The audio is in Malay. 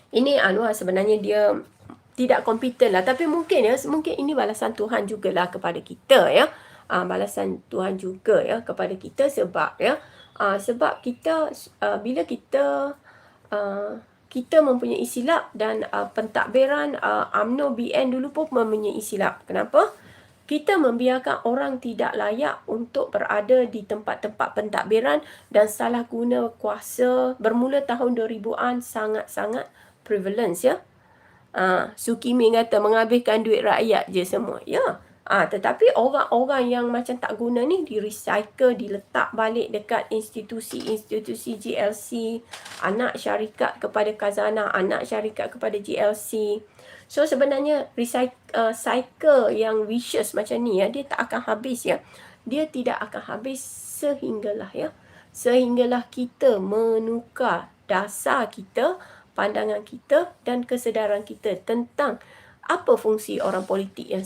Ini Anwar sebenarnya dia tidak kompeten lah, tapi mungkin mungkin ini balasan Tuhan jugalah kepada kita balasan Tuhan juga kepada kita sebab sebab kita bila kita mempunyai silap dan pentadbiran UMNO BN dulu pun mempunyai silap. Kenapa? Kita membiarkan orang tidak layak untuk berada di tempat-tempat pentadbiran dan salah guna kuasa bermula tahun 2000-an sangat-sangat prevalence Suki Min kata menghabiskan duit rakyat je semua. Tetapi orang-orang yang macam tak guna ni di-recycle, diletak balik dekat institusi-institusi GLC, anak syarikat kepada khazanah, anak syarikat kepada GLC. So sebenarnya cycle yang vicious macam ni dia tak akan habis Dia tidak akan habis sehinggalah kita menukar dasar kita, pandangan kita dan kesedaran kita tentang apa fungsi orang politik yang